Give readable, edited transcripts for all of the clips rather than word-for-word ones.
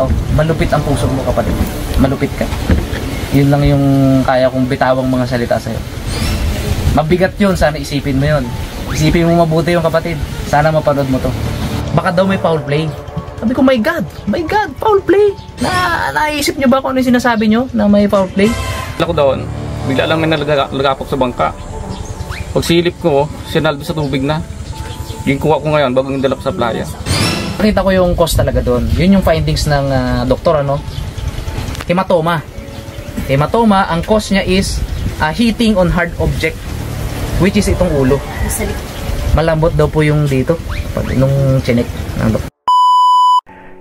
tao, malupit ang puso mo kapatid. Malupit ka. Yun lang yung kaya kong bitawang mga salita sa'yo. Mabigat yun, sana isipin mo yun. Isipin mo mabuti yung kapatid. Sana mapanood mo to. Baka daw may foul play. Sabi ko, my God, foul play. Naisip nyo ba kung ano yung sinasabi nyo na may foul play? Ako doon, bigla lang may nalagapok sa bangka. Pag silip ko, sinaldo sa tubig na. Yung kuha ko ngayon bago yung dalap sa playa. Nakita ko yung cause talaga doon. Yun yung findings ng doktor, ano? Hematoma. Hematoma, ang cause niya is hitting on hard object, which is itong ulo. Malambot daw po yung dito nung chinek ng doktor.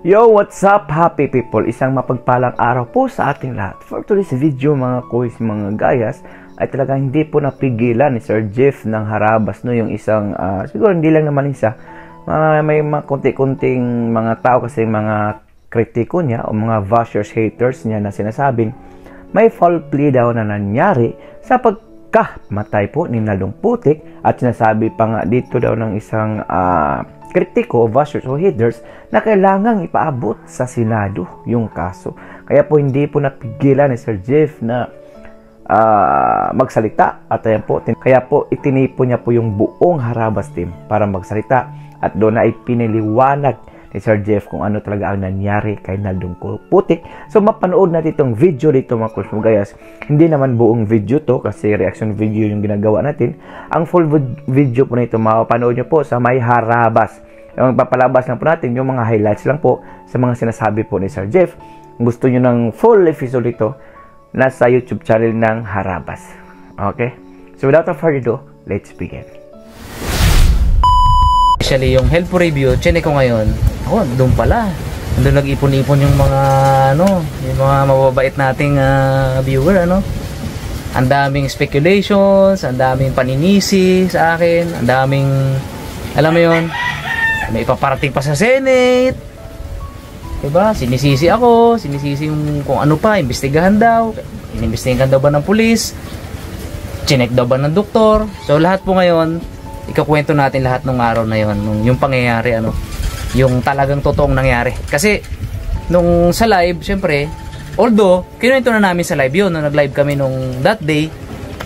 Yo, what's up happy people? Isang mapagpalang araw po sa ating lahat. For today's video mga kuys, mga gayas, ay talagang hindi po napigilan ni Sir Jeff ng harabas, no, yung isang siguro hindi lang naman isa, may mga konti-kunting mga tao kasi mga kritiko niya o mga bashers, haters niya na sinasabing may foul play daw na nangyari sa pagkamatay po ni Naldong Putik, at sinasabi pa nga dito daw ng isang kritiko, bashers o haters na kailangang ipaabot sa Senado yung kaso. Kaya po hindi po napigilan ni Sir Jeff na magsalita, at ayan po, kaya po itinipo niya po yung buong harabas team para magsalita, at doon na ipiniliwanag ni Sir Jeff kung ano talaga ang nangyari kay Naldong Putik. So mapanood natin itong video dito mga kusmugayas. Hindi naman buong video to kasi reaction video yung ginagawa natin. Ang full video po nito mapapanood nyo po sa may harabas. Yung papalabas lang po natin yung mga highlights lang po sa mga sinasabi po ni Sir Jeff. Kung gusto nyo ng full episode ito, nasa YouTube channel ng Harabas. Okay? So without further ado, let's begin. Actually, yung health review, chinek ko ngayon. Ako, doon pala. Doon nag-ipon-ipon yung mga yung mga mababait nating viewer, ano. Ang daming speculations, ang daming paninisi sa akin, ang daming, alam mo yun, may ipaparating pa sa Senate. Diba? Sinisisi ako, sinisisi yung kung ano pa, imbestigahan daw. Inimbestigahan daw ba ng pulis? Chinek daw ba ng doktor? So lahat po ngayon, ikakwento natin lahat ng araw na yon, yung pangyayari, ano, yung talagang totoong nangyari. Kasi nung sa live, syempre, although kinuwento na namin sa live yun, nung nag-live kami nung that day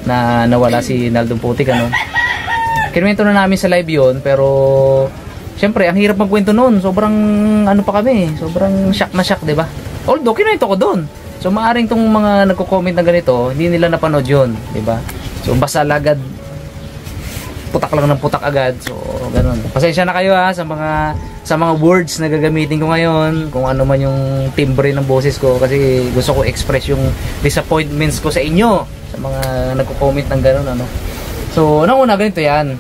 na nawala si Naldong Putik, ano, kinuwento na namin sa live yun, pero syempre ang hirap magkwento noon, sobrang ano pa kami, sobrang shock na shock, diba? Although kinuwento ko doon, so maaring tong mga nagko-comment na ganito, hindi nila napanood yun, diba? So basta lagad, putak lang ng putak agad. So ganun. Pasensya na kayo sa mga words na gagamitin ko ngayon, kung ano man yung timbre ng boses ko, kasi gusto ko express yung disappointments ko sa inyo, sa mga nagko-comment ng ganun, ano. So nang una ganito yan.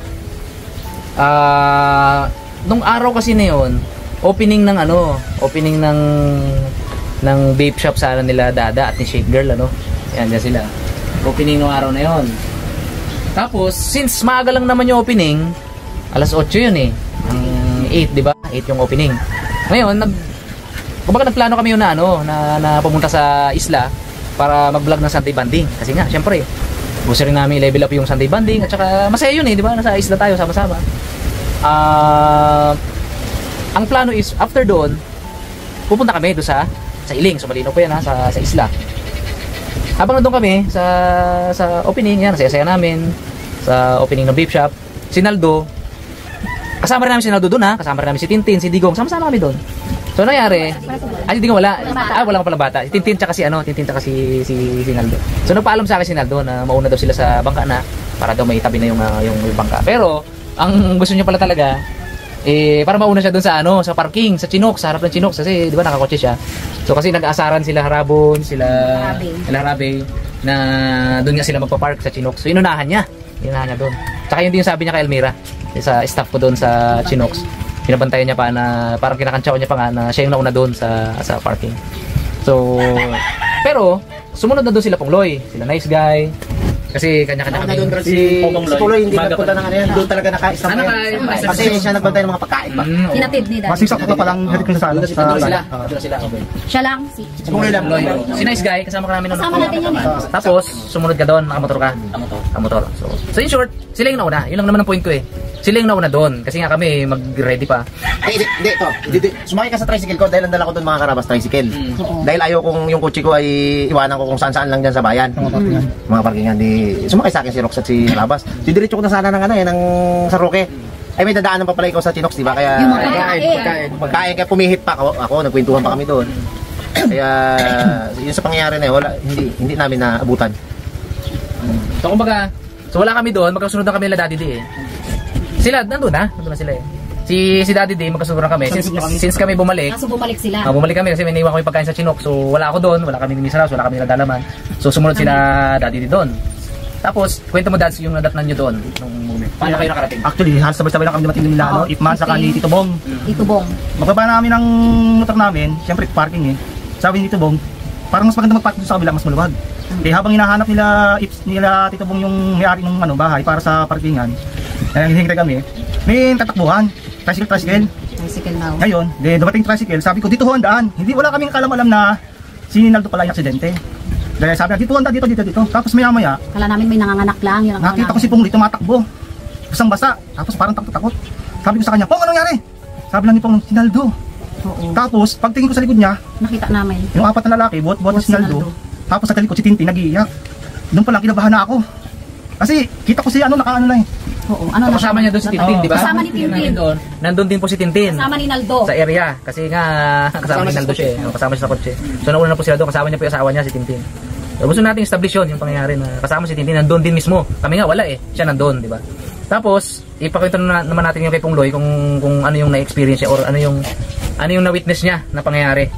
Nung araw kasi na yun, opening ng vape shop sana nila Dada at ni Shake Girl, ano. Yan dyan sila. Opening nung araw na yun. Tapos, since maaga lang naman yung opening, alas 8 yun eh. 8, di ba? 8 yung opening. Ngayon, kumbaga nagplano kami yun na pumunta sa isla para mag-vlog ng Sunday Banding. Kasi nga, syempre, gusto rin namin i-level up yung Sunday Banding, at saka masaya yun eh, di ba? Nasa isla tayo, sama-sama. Ang plano is, after doon, pupunta kami doon sa Iling. So, malinaw po yan sa isla. Habang nandun kami sa opening, yan, saya-saya namin sa opening ng vape shop, si Naldo, kasama rin namin si Naldo doon, kasama rin namin si Tintin, si Digong, sama-sama kami doon. So nangyari, si Digong wala, wala pa palang bata, si Tintin tsaka si Naldo. So nagpaalam sa akin si Naldo na mauna daw sila sa bangka na, para daw may tabi na yung bangka. Pero ang gusto niya pala talaga, para mauna siya doon sa parking, sa Chinook, sa harap ng Chinook, kasi di ba nakakotse siya. So kasi nag-aasaran sila Harabon, sila Harabe, na doon nga sila magpa-park sa Chinook. So inunahan niya doon. Tsaka yun din yung sabi niya kay Elmira, sa staff ko doon sa Chinooks. Pinabantayan niya pa na parang kinakantsaw niya pa nga na siya yung nauna doon sa parking. So pero sumunod na doon sila Pongloy, sila Nice Guy, Kasi kanya-kanya kami. Si Puloy hindi nagpunta ng ano yan. Doon talaga naka-isang kasi siya nagbantay ng mga pagkain pa. Hinatid ni Daddy. Masisok ko pa lang hatid ko sa Doon sila. Doon sila. Okay. Siya lang, si Puloy lang. Si Nice Guy, kasama ka namin noon. kasama natin yun eh. Tapos, sumunod ka doon, nakamotor ka. Nakamotor. So in short, sila yung nauna. Yun lang naman ang point ko eh. Sila yung nauna doon. Kasi nga kami, mag-ready pa. Hindi, ito. Sumakay ka sa tricycle ko dahil ang dala ko doon mga karabas tricycle. Dahil ayaw kong yung kotse ko ay iwanan ko kung saan-saan lang dyan sa bayan. Mga parkingan. Sumakay sa akin si Rox at si Labas. Didiretso ko na sana ng ng Saroque. Ay may dadaanan pa pala ikaw sa Chinox, di ba? Kaya Yung mga pagkain, kaya pumihit pa ako, nagkwentuhan pa kami doon. Kaya yun sa pangyayari na yun, hindi namin naabutan. So kumbaga, wala kami doon, magkasunod na kami nila Daddy D eh. Sila, nandun na sila eh. Si Daddy D, magkasunod na kami. Since kami bumalik, Kaso bumalik sila. bumalik kami kasi may naiwan kami pagkain sa Chinook. So wala ako doon, wala kami ni Miss Rouse, wala kami nagdalaman. So sumunod sila Daddy D doon. Tapos, kwento mo Dads yung nadatnan nyo doon nung moment. Paano kayo nakarating? Actually, halos sabay-sabay lang kami dumating nila, no? Ipman, saka ni Tito Bong. Itubong. Magbaba namin ng motor namin, siyempre parking eh. Sabi ni Tito Bong, parang mas maganda mag-park doon sa kabila, mas maluwag. Eh habang hinahanap nila Tito Bong yung may-ari ng bahay para sa parkingan, hinihintay kami, may tatakbuhan, tricycle. Tricycle now. Ngayon, dumating tricycle, sabi ko, dito ho ang daan. Hindi, wala kaming alam na si Naldo pala yung aksidente. Dahil sabi niya, dito. Tapos maya-maya, Kala namin may nanganganak lang. Yun ang nakita ko si Pong tumatakbo. Basang-basa. Tapos parang takot-takot. Sabi ko sa kanya, Pong, anong nangyari? Sabi lang ni Pong, si Naldo. Oo. Tapos, pagtingin ko sa likod niya, Nakita namin. yung apat na lalaki, buhat si Naldo. Tapos sa talikod si Tintin, nag-iiyak. Doon pa lang, kinabahan na ako. Kasi, kita ko si nakaano na eh. Oo. Ano na Kasama niya doon si Tintin, di ba? Kasama ni Tintin. Nandun din po si Tintin. Kasama ni Naldo. Sa area. Kasi nga, kasama ni Naldo siya eh. Kasama siya sa kotse. So nauna na po sila doon, kasama niya po yung asawa niya, si Tintin. So, gusto natin establish yun, yung pangyayari na kasama si Tintin, nandun din mismo. Kami nga, wala eh. Siya nandun, di ba? Tapos, ipakita naman natin yung kay Pongloy kung ano yung na-experience niya or ano yung na-witness niya na pangyayari.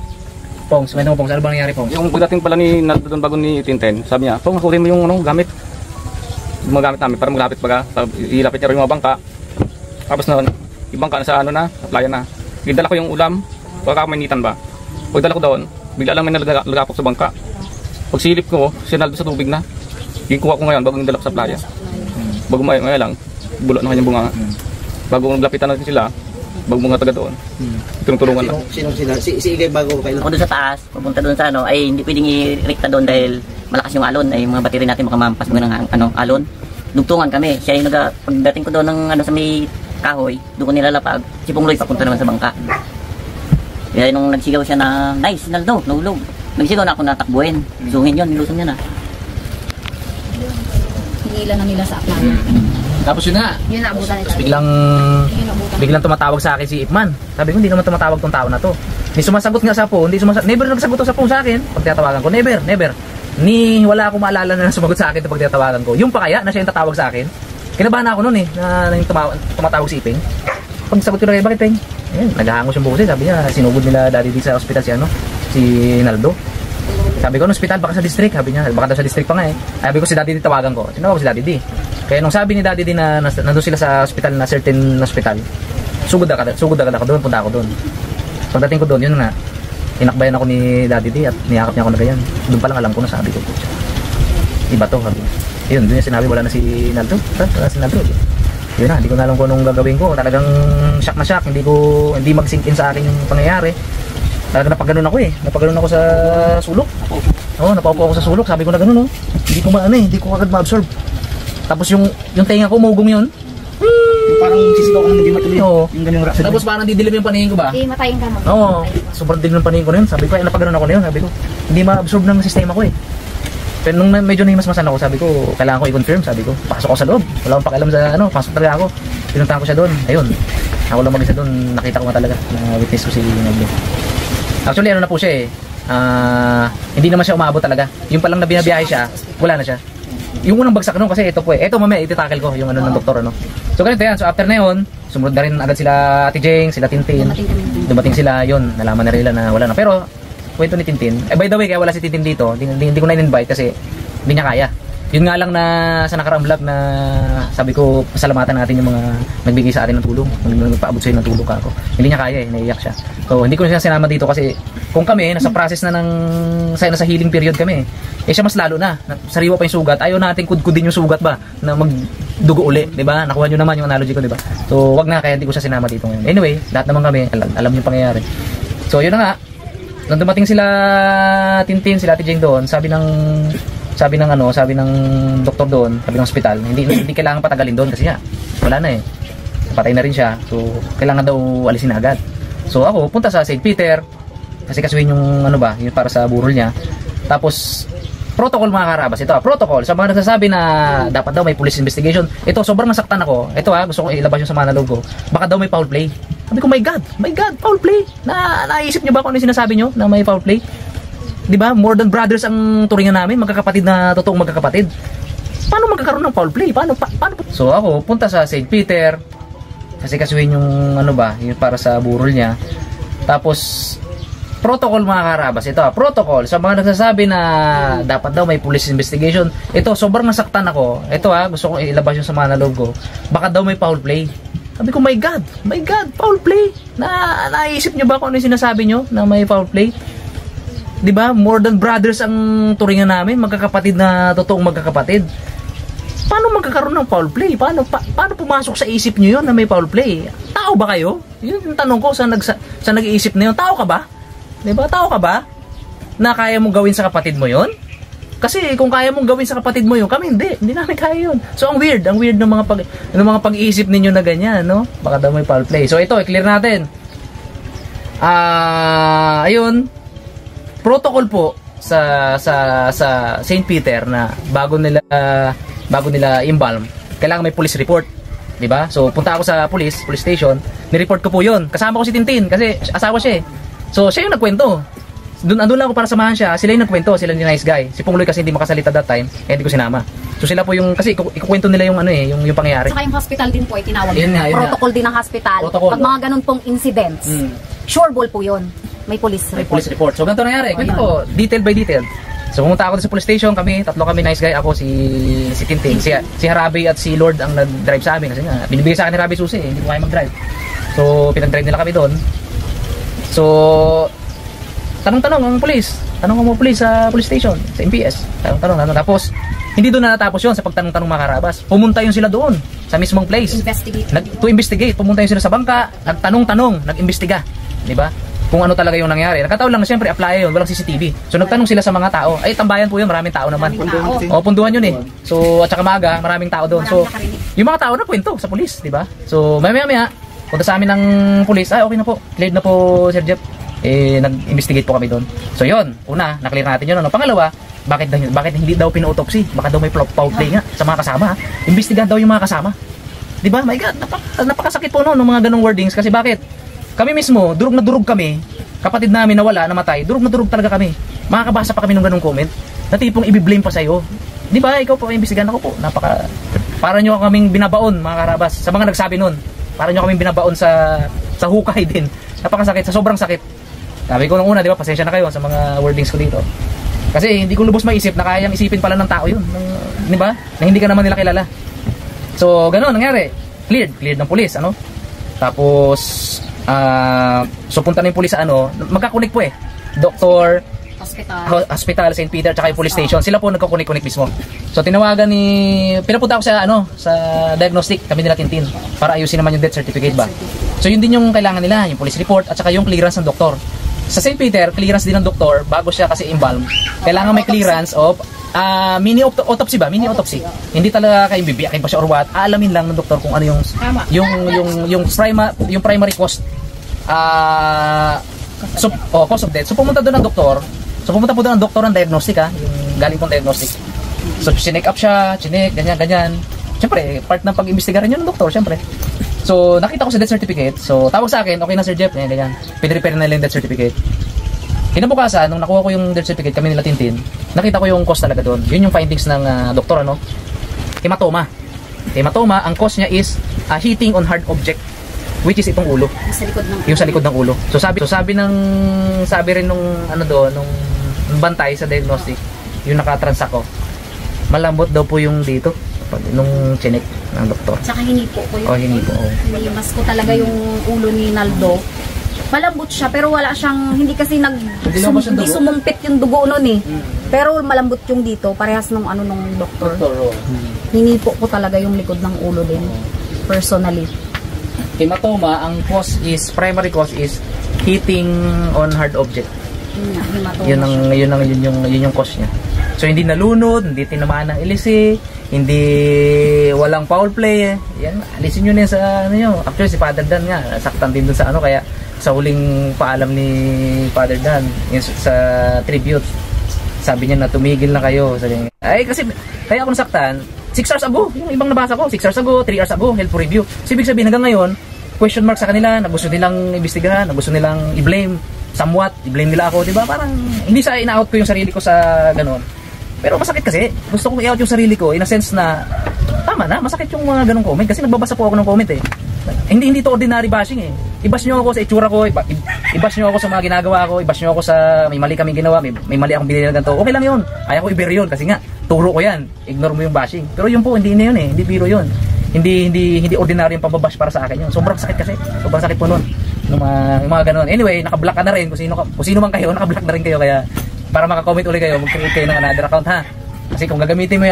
Pongs, kwento mo Pongs, ano ba nangyari Pongs? Yung pagdating pala ni Naldo doon bago ni Tintin, sabi niya, Pong, kunin mo yung gamit. Yung mga gamit namin para maglapit baga. Ilapit niya rin yung mga bangka. Tapos na, yung bangka na sa sa playa na. Idala ko yung ulam, baka mainitan ba. Pagdala ko doon, bigla lang may nalagapok sa bangka. Pagsilip ko, si Naldo sa tubig na. Yung kuha ko ngayon bago nagdala ko sa playa. Bago maya lang, bulot na kanyang bunga. Bago naglapitan natin sila, bago mga taga doon. Tulungan lang. Sino sila? Si Igay bago kayo. Ako doon sa taas, pupunta doon sa ay hindi pwedeng i-rekta doon dahil malakas yung alon, ay mga battery natin makamampas mo ng alon. Dugtungan kami. Siya yung pagdating ko doon ng sa may kahoy, doon ko nilalapag. Si Pongloy papunta naman sa bangka. Kaya nung nagsigaw siya na, nice, Naldo, nahulog. Nagsigaw na ako natakbuhin. Sungin yun, niluson niya na. Hinilan na nila sa aklaro. Tapos yun na. Yun na abutan nila. Tapos biglang tumatawag sa akin si Ipman. Sabi ko, hindi naman tumatawag tong tao na to. Hindi sumasagot nga sa phone, never nagsagot sa phone sa akin. Pag tiyatawagan ko, never. Wala akong maalala na sumagot sa akin pag tiyatawagan ko. Yung pa kaya na siya yung tatawag sa akin. Kinabahan ako noon eh, na yung tumatawag si Iping. Pag sagot ko na kayo, bakit Ping? Ayun, naghahangos yung boses. Sabi niya, sinugod nila Daddy D sa ospital si Naldo. Sabi ko, ospital, baka sa district. Sabi niya, baka daw sa district pa nga eh. Sabi ko si Daddy D tawagan ko. Tinawag ko si Daddy D. Kaya nung sabi ni Daddy D na nandun sila sa ospital, na certain hospital, sugod agad ako doon, punta ako doon. Pagdating ko doon, yun nga, inakbayan ako ni Daddy D at niyakap niya ako na ganyan. Doon pa lang alam ko na sabi ko. Iba to, sabi. Yun, doon yung sinabi, wala na si Naldo. Wala si Naldo. Yun na, hindi ko na alam kung anong gagawin ko. Talagang shock na shock. Hindi mag-sink in sa akin yung pangyayari. Talagang napaganoon ako eh. Napaganoon ako sa sulok. Oo, napaupo ako sa sulok. Sabi ko na ganoon, no? Hindi ko agad ma-absorb. Tapos yung tenga ko, umugong yun. parang sisigaw ka na hindi matuloy. Oo. Yung ganyung reaction. Tapos parang didilim yung paningin ko ba? Hindi, matayin ka mo. Oo, sobrang dilim ng paningin ko na yun. Sabi ko, ay napaganoon ako na yun. Sabi ko, hindi ma-absorb ng sistema ko eh. Pero nung medyo nahimasmasan ako, sabi ko, kailangan ko i-confirm. Sabi ko, pasok ako sa loob. Wala akong pakialam sa pasok talaga ako. Pinuntahan ko siya doon. Ayun, ako lang mag-isa doon. Nakita ko nga talaga na witness ko si Naglo. Actually, ano na po siya eh. Hindi naman siya umabot talaga. Yung palang na binabiyahe siya, wala na siya. Yung unang bagsak nun, kasi ito po eh. Ito mamaya, ititackle ko yung ano ng doktor, ano. So ganito yan. So after na yun, sumunod na rin agad sila Ate Jeng, sila Tintin. Dumating sila, yun. Nalaman na rin nila na wala na. Pero, kwento ni Tintin. By the way, kaya wala si Tintin dito. Hindi ko na in-invite kasi hindi niya kaya. Yun nga lang na sa nakaraang vlog na sabi ko pasalamatan natin yung mga nagbigay sa atin ng tulong, nagpaabot sa'yo ng tulong ako. Hindi niya kaya naiiyak siya. So hindi ko na siya sinama dito kasi kung kami nasa process na ng nasa healing period kami, siya mas lalo na sariwa pa yung sugat. Ayaw natin kudkudin yung sugat ba na magdugo uli, di ba? Nakuha niyo naman yung analogy ko, di ba? So wag na, kaya hindi ko siya sinama dito ngayon. Anyway, lahat naman kami alam yung pangyayari. So yun na nga, nung dumating sila Tintin, sila Ate Jeng doon, sabi ng doktor doon, sabi ng ospital, hindi kailangan patagalin doon kasi nga wala na patay na rin siya, so kailangan daw alisin na agad. So ako punta sa St. Peter kasi kasuhin yung yung para sa burol niya. Tapos protocol mga karabas, ito protocol sa mga nagsasabi na dapat daw may police investigation. Ito sobrang nasaktan ako. Ito gusto ko ilabas yung sama na loob ko. Baka daw may foul play. Sabi ko, my God, foul play. Naisip niyo ba kung ano yung sinasabi niyo na may foul play? 'Di ba? More than brothers ang turingan namin, magkakapatid na totoong magkakapatid. Paano magkakaroon ng foul play? Paano? So ako punta sa St. Peter kasi kasuhin yung yung para sa burol niya. Tapos protocol mga karabas, ito protocol sa mga nagsasabi na dapat daw may police investigation. Ito sobrang nasaktan ako. Ito gusto ko ilabas yung sama na loob ko. Baka daw may foul play. Sabi ko, my God, foul play. Naisip niyo ba kung ano yung sinasabi niyo na may foul play? 'Di ba? More than brothers ang turingan namin, magkakapatid na totoong magkakapatid. Paano magkakaroon ng foul play? Paano pumasok sa isip niyo 'yon na may foul play? Tao ba kayo? 'Yun yung tanong ko sa nag-iisip na 'yon. Tao ka ba? 'Di ba? Tao ka ba? Na kaya mong gawin sa kapatid mo 'yon? Kasi kung kaya mong gawin sa kapatid mo 'yon, kami hindi namin kaya 'yon. So ang weird ng mga pag-iisip ninyo na ganyan, no? Baka daw may foul play. So ito, i-clear natin. Ayun. Protocol po sa St. Peter na bago nila embalm, kailangan may police report, 'di ba? So punta ako sa police station, ni-report ko po 'yon. Kasama ko si Tintin kasi asawa siya. So siya yung nagkwento. Andun lang ako para samahan siya. Sila yung nagkwento, sila yung nice guy. Si Pungloy kasi hindi makasalita that time, kaya hindi ko sinama. So sila po yung kasi ikukwento nila yung yung pangyayari. Saka yung hospital din po ay tinawag. Protocol din ng hospital. Protocol. Pag mga ganun pong incidents, sure ball po 'yon. May police report. So ganito nangyari. Ganito po, detail by detail. So pumunta ako sa police station, tatlo kami nice guy, ako si Tintin, si Harabi at si Lord ang nag-drive sa amin kasi nga binibigay sa akin ni Harabi susi, hindi ko kaya mag-drive. So pinag-drive nila kami doon. So tanong-tanong ang police. Tanong mo police sa police station, sa MPS. Tanong-tanong. Tapos hindi doon natapos 'yon sa pagtanong-tanong mga karabas. Pumunta yun sila doon sa mismong place. To investigate. Pumunta yun sila sa bangka, nagtanong-tanong, nag-imbestiga, 'di ba? Kung ano talaga yung nangyari. Nakataon lang na siyempre apply yun, walang CCTV. So nagtanong sila sa mga tao. Ay, tambayan po yun, maraming tao naman. Punduhan yun So at saka maaga, maraming tao doon. So yung mga tao nagkwento sa pulis, di ba? So maya punta sa amin ng pulis. Okay na po, cleared na po Sir Jeff. Nag-investigate po kami doon. So yun, una, na-clear natin yun. Pangalawa, bakit hindi daw pina-autopsy? Baka daw may foul play nga sa mga kasama. Imbestigahan daw yung mga kasama. Di ba? My God, napakasakit po ng mga ganong wordings kasi bakit? Kami mismo, durog na durog kami. Kapatid namin nawala, namatay. Durog na durog talaga kami. Makakabasa pa kami ng ganung comment. Na tipong i-blame pa sa'yo. Di ba? Ikaw po, imbestigahan ako po. Para nyo kaming binabaon, mga karabas. Sa mga nagsabi nun. Para nyo kaming binabaon sa hukay din. Napakasakit, sa sobrang sakit. Sabi ko nung una, di ba? Pasensya na kayo sa mga wordings ko dito. Kasi hindi ko lubos maisip na kayang isipin pala ng tao yun. Di ba? Na hindi ka naman nila kilala. So, ganun, nangyari. Cleared ng pulis, Tapos, so punta na yung police sa magkakunik po doktor, hospital, St. Peter, tsaka yung police station. Sila po nagkakunik-kunik mismo. So tinawagan pinapunta ako sa diagnostic, kami nila Tintin, para ayusin naman yung death certificate ba. So yun din yung kailangan nila, yung police report at saka yung clearance ng doktor. Sa St. Peter, clearance din ng doktor bago siya kasi embalm. Kailangan may clearance of mini autopsy ba? Mini autopsy. Hindi talaga kayo bibiyakin pa siya or what. Alamin lang ng doktor kung ano yung primary cause cause of death. So pumunta doon ng doktor. So pumunta po doon ng doktor ng diagnostic yung galing pong diagnostic. So chinek up siya, ganyan. Siyempre, part ng pag-imbestiga rin yun ng doktor, siyempre. So nakita ko sa death certificate. So tawag sa akin, okay na Sir Jeff, ganyan. Pinrepair na lang yung death certificate. Kinabukasan, nung nakuha ko yung death certificate, kami nila Tintin, nakita ko yung cause talaga doon. Yun yung findings ng doktor, hematoma. Hematoma, ang cause niya is hitting on hard object, which is itong ulo. Yung sa likod ng ulo. So sabi rin nung nung bantay sa diagnostic, yung nakatransact ko. malambot daw po yung dito nung chinek ng doktor. Tsaka hinipo ko yun. Hinipo. Hinimas ko talaga yung ulo ni Naldo. Malambot siya pero wala siyang, hindi kasi hindi sumumpit yung dugo nun eh. Pero malambot yung dito, parehas nung nung doktor. Hinipo ko talaga yung likod ng ulo din, personally. Hematoma, ang primary cause is hitting on hard object. Hematoma. Yun yung cause niya. So hindi nalunod, hindi tinamaan ng ilisi, hindi walang foul play. Yan, alisin nyo na sa Actually si Father Dan nga, saktan din dun sa kaya sa huling paalam ni Father Dan sa tribute, sabi niya na tumigil na kayo. Sabi niya, ay kasi kaya ako nasaktan 6 hours ago, yung ibang nabasa ko 6 hours ago, 3 hours ago, health for review. So, ibig sabihin hanggang ngayon question mark sa kanila, na gusto nilang imbestigahan, na gusto nilang i-blame somewhat, i-blame nila ako, di ba? Parang hindi sa ina-out ko yung sarili ko sa gano'n. Pero masakit kasi, gusto kong i-out yung sarili ko in a sense na tama na, masakit yung mga ganong comment kasi nagbabasa po ako ng comment eh. Hindi to ordinary bashing eh. I-bash nyo ako sa itsura ko, i-bash nyo ako sa mga ginagawa ko, i-bash nyo ako sa may mali kaming ginawa, may mali akong binili ng ganito. Okay lang yun. Kaya ko i-bear yun kasi nga, turo ko yan. Ignore mo yung bashing. Pero yun po, hindi na yun eh. Hindi biro yun. Hindi ordinary yung pambabash para sa akin yun. Sobrang sakit kasi. Sobrang sakit po nun. Yung mga ganun. Anyway, naka-block ka na rin. Kung sino man kayo, naka-block na rin kayo. Kaya para maka-comment ulit kayo, mag-create kayo ng another account ha. Kasi kung gagamitin mo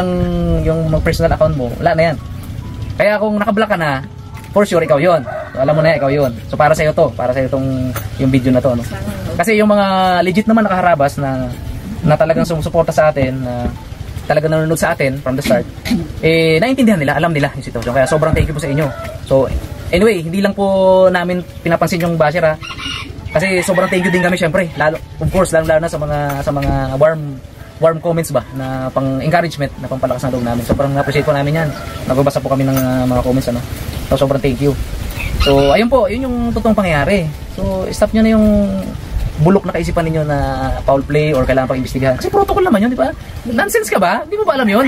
yung personal account mo, wala na yan. Kaya kung naka-block ka na, for sure ikaw yun. So, alam mo na ikaw yun. So para sa'yo to. Para sa'yo yung video na to. No? Kasi yung mga legit naman nakaharabas na talagang sumusuporta sa atin, talagang nanonood sa atin from the start, naiintindihan nila, alam nila yung sitwasyon. Kaya sobrang thank you po sa inyo. So anyway, hindi lang po namin pinapansin yung basher ha. Kasi sobrang thank you din kami syempre. Of course, lalo na sa mga warm comments ba na pang encouragement, na pang palakas ng loob namin. Sobrang appreciate po namin yan. Nagbabasa po kami ng mga comments So sobrang thank you. So ayun po, yun yung totoong pangyayari. So stop nyo na yung bulok na kaisipan ninyo na foul play or kailangan pang imbestigahan. Kasi protocol naman yun, di ba? Nonsense ka ba? Di mo ba alam yun?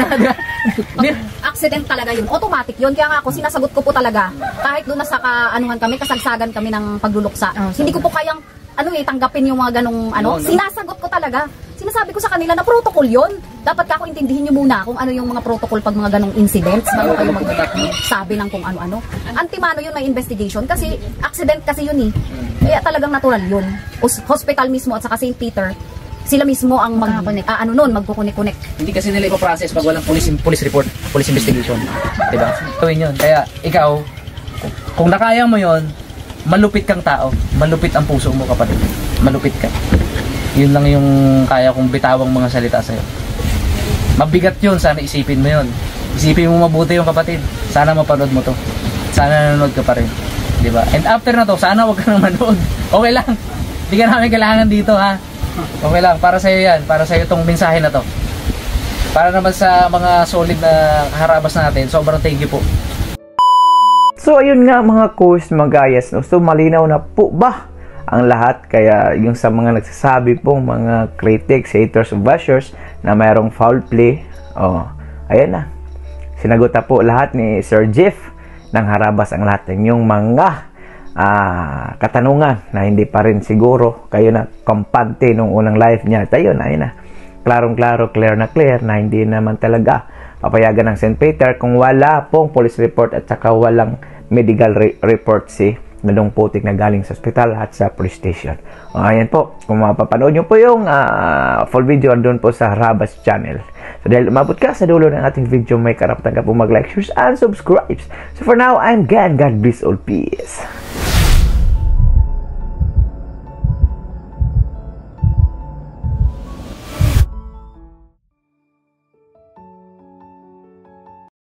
Accident talaga yun. Automatic yun. Kaya nga ako, sinasagot ko po talaga. Kahit doon nasa kasagsagan kami ng pagluluksa. Hindi ko po kayang tanggapin yung mga ganong sinasagot ko talaga. Sinasabi ko sa kanila na protocol yun. Dapat ka ako intindihin nyo muna kung ano yung mga protocol pag mga ganong incidents bago kayo magsabi ng kung ano-ano. Antimano yun, may investigation kasi accident kasi yun eh. Kaya talagang natural yun. Hospital mismo at saka St. Peter, sila mismo ang magkukunik-kunik. Hindi kasi nila ipaprocess pag walang police report, police investigation. Diba? Gawin yun. Kaya ikaw, kung nakaya mo yun, malupit kang tao. Malupit ang puso mo, kapatid. Malupit ka. Yun lang yung kaya kong bitawang mga salita sa'yo. Mabigat yun, sana isipin mo yun. Isipin mo mabuti yung kapatid. Sana mapanood mo to. Sana nanonood ka pa rin. Diba? And after na to, sana wag ka nang manood. Okay lang. Hindi ka namin kailangan dito ha. Okay lang, para sa'yo yan. Para sa'yo itong mensahe na to. Para naman sa mga solid na harabas natin, sobrang thank you po. So ayun nga mga course, mga gayas, no? So malinaw na po ba ang lahat? Kaya yung sa mga nagsasabi pong mga critics, haters, bashers na mayroong foul play, ayan na, sinagot na po lahat ni Sir Jeff nang harabas ang lahat ng yung mga katanungan na hindi pa rin siguro kayo na kampante nung unang live niya. At ayun, ayun na, klarong-klaro, clear na hindi naman talaga papayagan ng St. Peter kung wala pong police report at saka walang medical report si Nadong Putik na galing sa ospital at sa police station. Ayan po, kung mapapanood nyo po yung full video doon po sa Harabas channel. So dahil umabot ka sa dulo ng ating video, may karapatan ka po mag-like, share, and subscribe. So for now, I'm Gan. God bless all. Peace.